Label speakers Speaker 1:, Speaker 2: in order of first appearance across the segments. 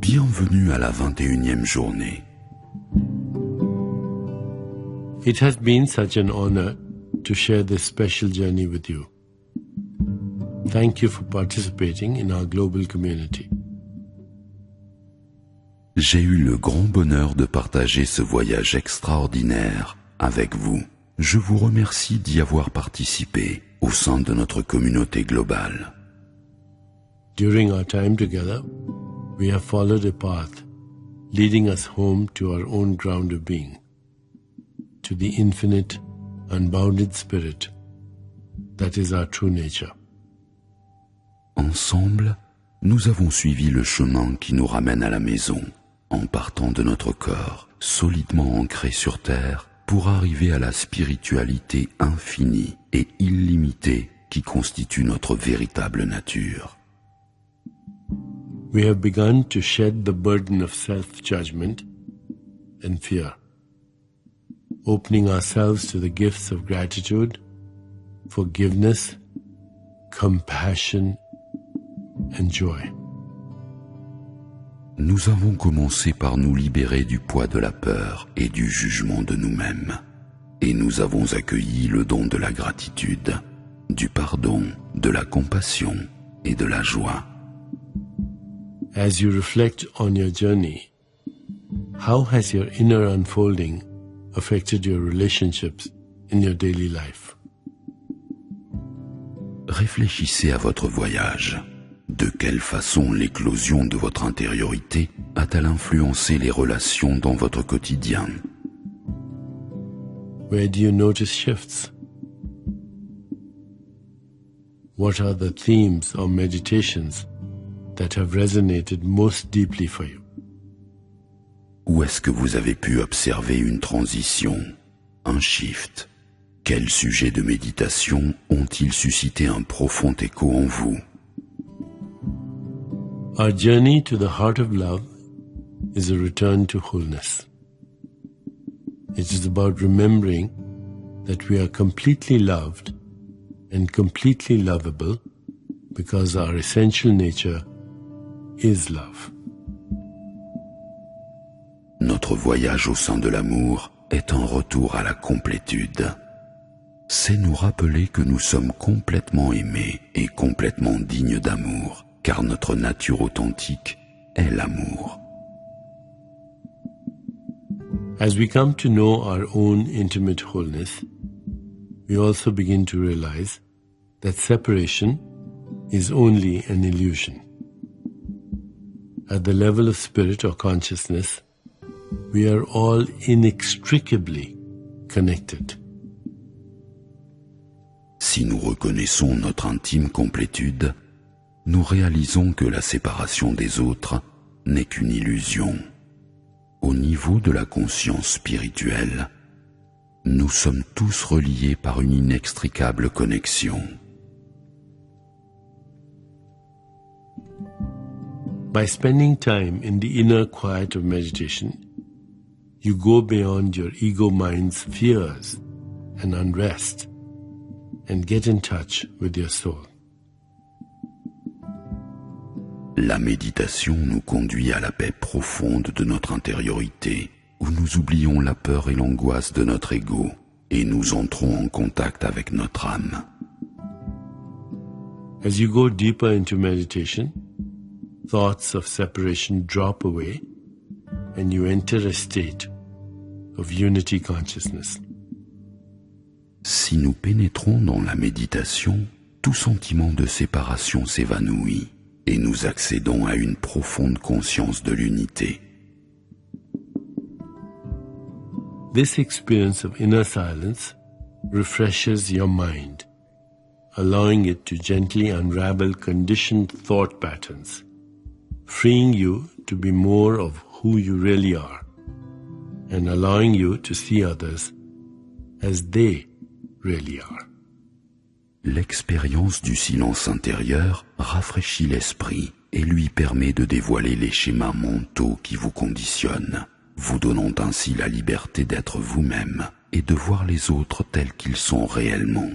Speaker 1: Bienvenue à la 21e journée.
Speaker 2: It has been such an honor to share this special journey with you. Thank you for participating in our global community.
Speaker 1: J'ai eu le grand bonheur de partager ce voyage extraordinaire avec vous. Je vous remercie d'y avoir participé au sein de notre communauté globale.
Speaker 2: During our time together, we have followed a path leading us home to our own ground of being, to the infinite, unbounded spirit that is our true nature.
Speaker 1: Ensemble, nous avons suivi le chemin qui nous ramène à la maison, en partant de notre corps, solidement ancré sur terre, pour arriver à la spiritualité infinie et illimitée qui constitue notre véritable nature.
Speaker 2: We have begun to shed the burden of self-judgment and fear, opening ourselves to the gifts of gratitude, forgiveness, compassion, and joy.
Speaker 1: Nous avons commencé par nous libérer du poids de la peur et du jugement de nous-mêmes. Et nous avons accueilli le don de la gratitude, du pardon, de la compassion et de la joie.
Speaker 2: As you reflect on your journey, how has your inner unfolding affected your relationships in your daily life?
Speaker 1: Réfléchissez à votre voyage. De quelle façon l'éclosion de votre intériorité a-t-elle influencé les relations dans votre quotidien?
Speaker 2: Where do you notice shifts? What are the themes or meditations that have resonated most deeply for you?
Speaker 1: Où est-ce que vous avez pu observer une transition, un shift? Quels sujets de méditation ont-ils suscité un profond écho en vous?
Speaker 2: Our journey to the heart of love is a return to wholeness. It is about remembering that we are completely loved and completely lovable because our essential nature is love.
Speaker 1: Notre voyage au sein de l'amour est un retour à la complétude. C'est nous rappeler que nous sommes complètement aimés et complètement dignes d'amour, car notre nature authentique est l'amour.
Speaker 2: As we come to know our own intimate wholeness, we also begin to realize that separation is only an illusion. At the level of spirit or consciousness, we are all inextricably connected.
Speaker 1: Si nous reconnaissons notre intime complétude, nous réalisons que la séparation des autres n'est qu'une illusion. Au niveau de la conscience spirituelle, nous sommes tous reliés par une inextricable connexion.
Speaker 2: By spending time in the inner quiet of meditation, you go beyond your ego mind's fears and unrest and get in touch with your soul.
Speaker 1: La méditation nous conduit à la paix profonde de notre intériorité, où nous oublions la peur et l'angoisse de notre ego, et nous entrons en contact avec notre âme.
Speaker 2: As you go deeper into meditation, thoughts of separation drop away, and you enter a state of unity consciousness.
Speaker 1: Si nous pénétrons dans la méditation, tout sentiment de séparation s'évanouit, et nous accédons à une profonde conscience de l'unité.
Speaker 2: This experience of inner silence refreshes your mind, allowing it to gently unravel conditioned thought patterns, freeing you to be more of who you really are, and allowing you to see others as they really are.
Speaker 1: L'expérience du silence intérieur rafraîchit l'esprit et lui permet de dévoiler les schémas mentaux qui vous conditionnent, vous donnant ainsi la liberté d'être vous-même et de voir les autres tels qu'ils sont réellement.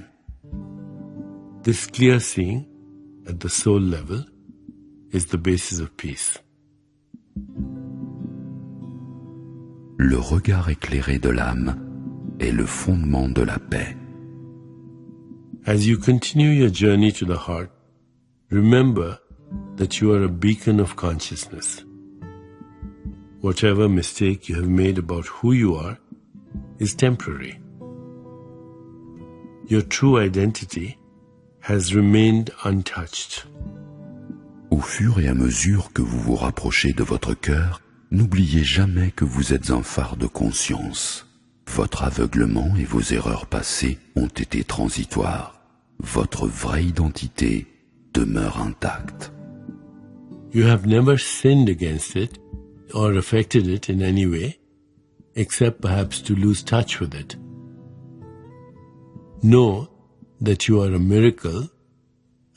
Speaker 2: This clear seeing at the soul level is the basis of peace.
Speaker 1: Le regard éclairé de l'âme est le fondement de la paix.
Speaker 2: As you continue your journey to the heart, remember that you are a beacon of consciousness. Whatever mistake you have made about who you are is temporary. Your true identity has remained untouched.
Speaker 1: Au fur et à mesure que vous vous rapprochez de votre cœur, n'oubliez jamais que vous êtes un phare de conscience. Votre aveuglement et vos erreurs passées ont été transitoires. Votre vraie identité demeure intacte.
Speaker 2: You have never sinned against it or affected it in any way, except perhaps to lose touch with it. Know that you are a miracle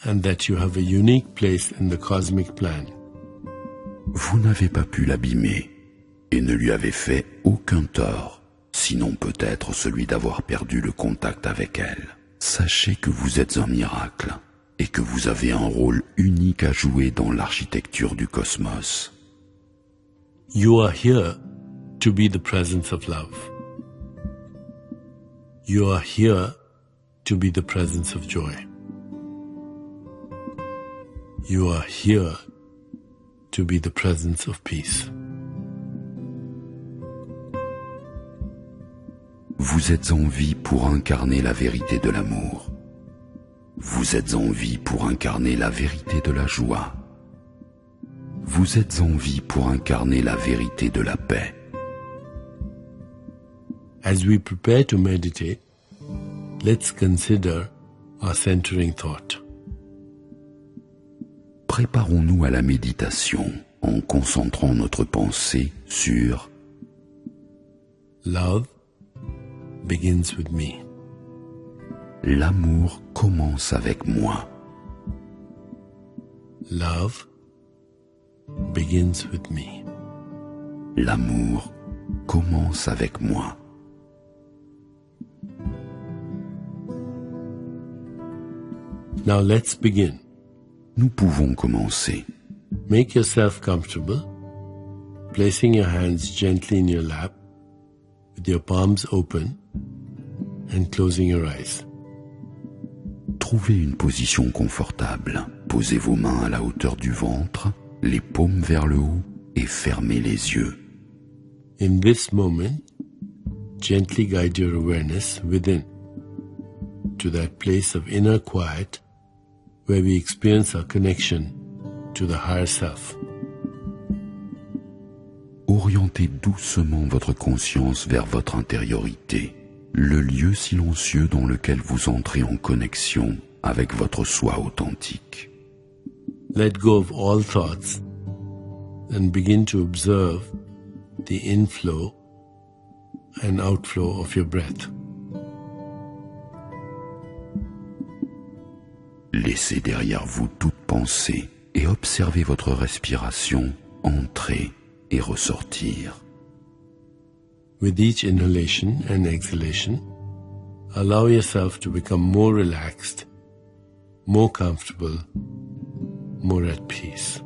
Speaker 2: and that you have a unique place in the cosmic plan.
Speaker 1: Vous n'avez pas pu l'abîmer et ne lui avez fait aucun tort, sinon peut-être celui d'avoir perdu le contact avec elle. Sachez que vous êtes un miracle et que vous avez un rôle unique à jouer dans l'architecture du cosmos.
Speaker 2: You are here to be the presence of love. You are here to be the presence of joy. You are here to be the presence of peace.
Speaker 1: Vous êtes en vie pour incarner la vérité de l'amour. Vous êtes en vie pour incarner la vérité de la joie. Vous êtes en vie pour incarner la vérité de la paix.
Speaker 2: As we prepare to meditate, let's consider our centering thought.
Speaker 1: Préparons-nous à la méditation en concentrant notre pensée sur
Speaker 2: Love begins with me.
Speaker 1: l'amour commence avec moi.
Speaker 2: Love begins with me.
Speaker 1: L'amour commence avec moi.
Speaker 2: Now let's begin.
Speaker 1: Nous pouvons commencer.
Speaker 2: Make yourself comfortable, placing your hands gently in your lap, with your palms open, and closing your eyes.
Speaker 1: Trouvez une position confortable. Posez vos mains à la hauteur du ventre, les paumes vers le haut et fermez les yeux.
Speaker 2: In this moment, gently guide your awareness within, to that place of inner quiet where we experience our connection to the higher self.
Speaker 1: Orientez doucement votre conscience vers votre intériorité, le lieu silencieux dans lequel vous entrez en connexion avec votre soi authentique.
Speaker 2: Let go of all thoughts and begin to observe the inflow and outflow of your breath.
Speaker 1: Laissez derrière vous toute pensée et observez votre respiration entrer et ressortir.
Speaker 2: With each inhalation and exhalation, allow yourself to become more relaxed, more comfortable, more at peace.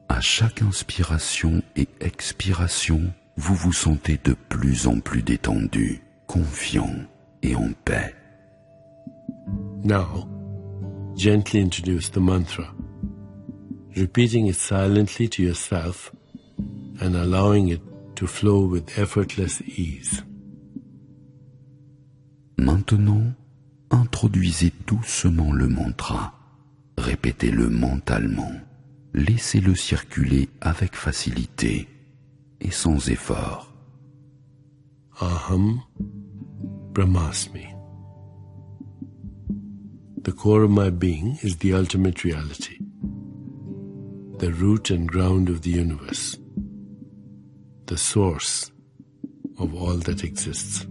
Speaker 1: À chaque inspiration et expiration, vous vous sentez de plus en plus détendu, confiant et en paix.
Speaker 2: Now, gently introduce the mantra, repeating it silently to yourself and allowing it to flow with effortless ease.
Speaker 1: Maintenant, introduisez doucement le mantra. Répétez-le mentalement. Laissez-le circuler avec facilité et sans effort.
Speaker 2: Aham Brahmasmi. The core of my being is the ultimate reality, the root and ground of the universe, the source of all that exists.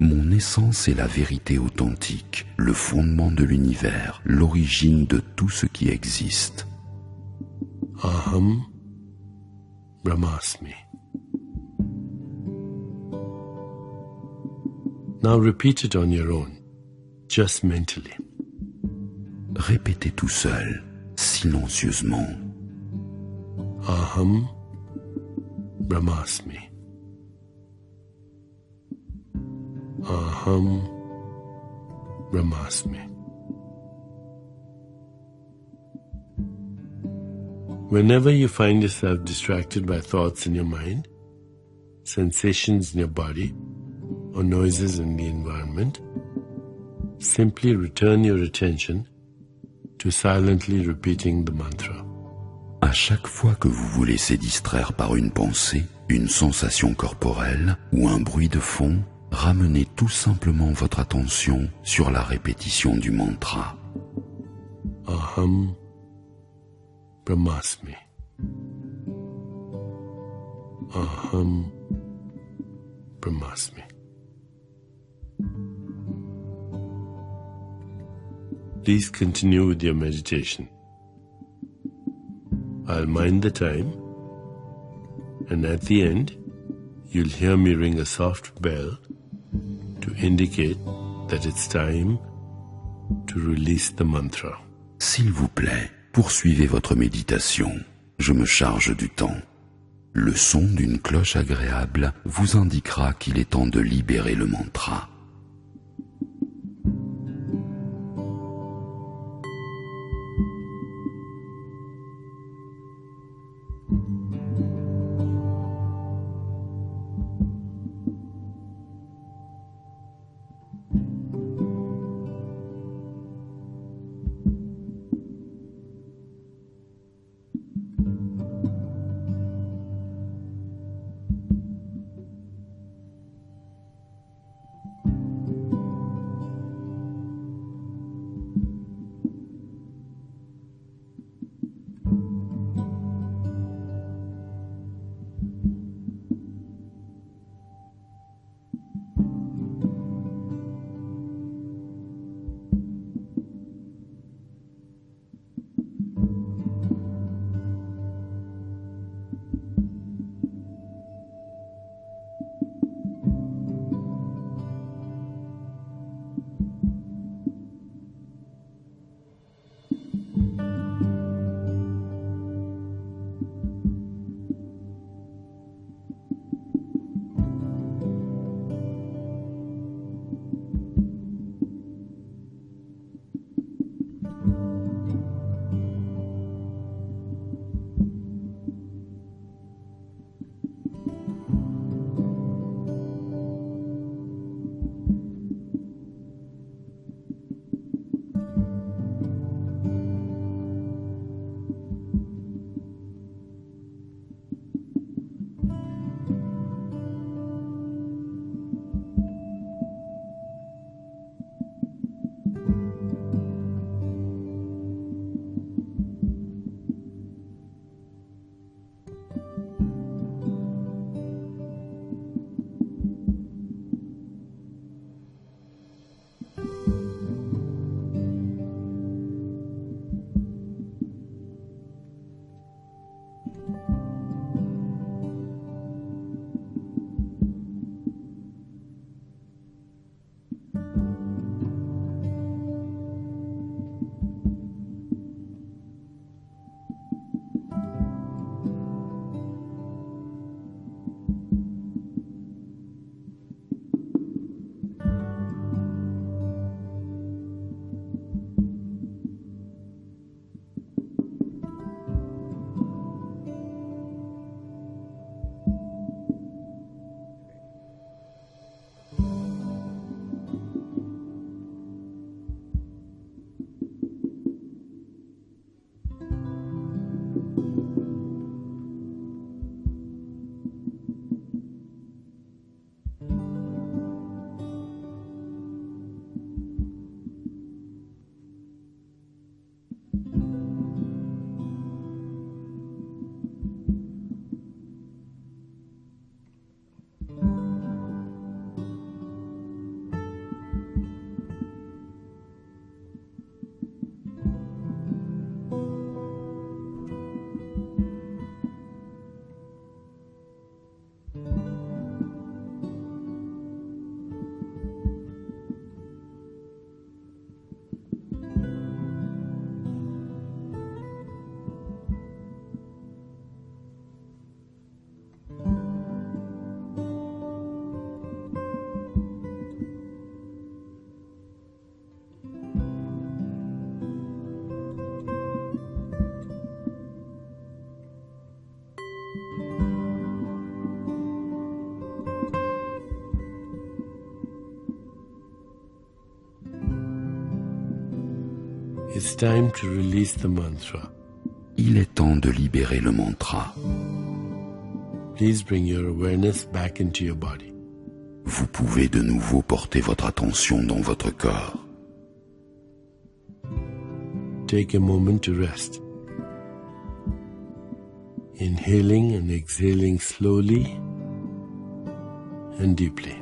Speaker 1: Mon essence est la vérité authentique, le fondement de l'univers, l'origine de tout ce qui existe.
Speaker 2: Aham Brahmasmi. Now repeat it on your own, just mentally.
Speaker 1: Répétez tout seul, silencieusement.
Speaker 2: Aham Brahmasmi. Aham Brahmasmi. Whenever you find yourself distracted by thoughts in your mind, sensations in your body, or noises in the environment, simply return your attention to silently repeating the mantra.
Speaker 1: À chaque fois que vous vous laissez distraire par une pensée, une sensation corporelle ou un bruit de fond, ramenez tout simplement votre attention sur la répétition du mantra.
Speaker 2: Aham Brahmasmi. Aham Brahmasmi. Please continue with your meditation. I'll mind the time, and at the end, you'll hear me ring a soft bell to indicate that it's time to release the mantra.
Speaker 1: S'il vous plaît, poursuivez votre méditation. Je me charge du temps. Le son d'une cloche agréable vous indiquera qu'il est temps de libérer le mantra.
Speaker 2: time to release the mantra.
Speaker 1: Il est temps de libérer le mantra.
Speaker 2: Please bring your awareness back into your body.
Speaker 1: Vous pouvez de nouveau porter votre attention dans votre corps.
Speaker 2: Take a moment to rest. Inhaling and exhaling slowly and deeply.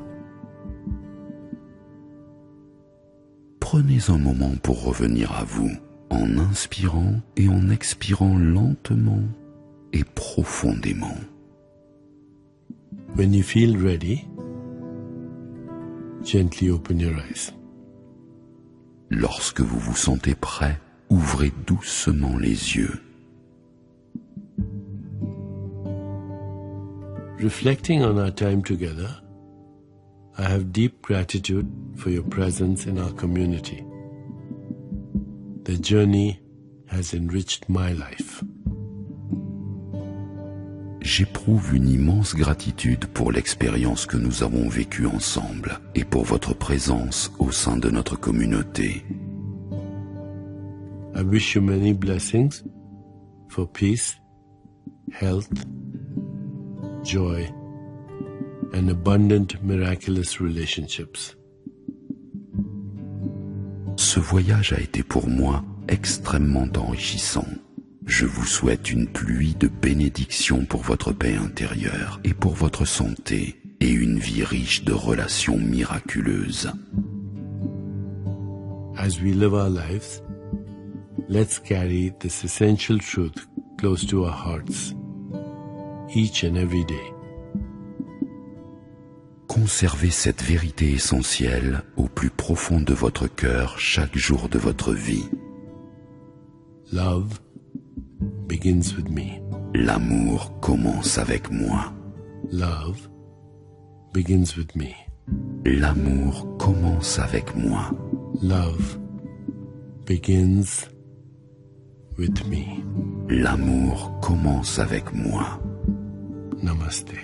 Speaker 1: Prenez un moment pour revenir à vous, en inspirant et en expirant lentement et profondément.
Speaker 2: When you feel ready, gently open your eyes.
Speaker 1: Lorsque vous vous sentez prêt, ouvrez doucement les yeux.
Speaker 2: Reflecting on our time together, I have deep gratitude for your presence in our community. The journey has enriched my life.
Speaker 1: J'éprouve une immense gratitude pour l'expérience que nous avons vécue ensemble et pour votre présence au sein de notre communauté.
Speaker 2: I wish you many blessings for peace, health, joy, and abundant miraculous relationships.
Speaker 1: Ce voyage a été pour moi extrêmement enrichissant. Je vous souhaite une pluie de bénédictions pour votre paix intérieure et pour votre santé et une vie riche de relations miraculeuses.
Speaker 2: As we live our lives, let's carry this essential truth close to our hearts, each and every day.
Speaker 1: Conservez cette vérité essentielle au plus profond de votre cœur chaque jour de votre vie.
Speaker 2: Love begins with me.
Speaker 1: L'amour commence avec moi.
Speaker 2: Love begins with me.
Speaker 1: L'amour commence avec moi.
Speaker 2: Love begins with me.
Speaker 1: L'amour commence avec moi.
Speaker 2: Namaste.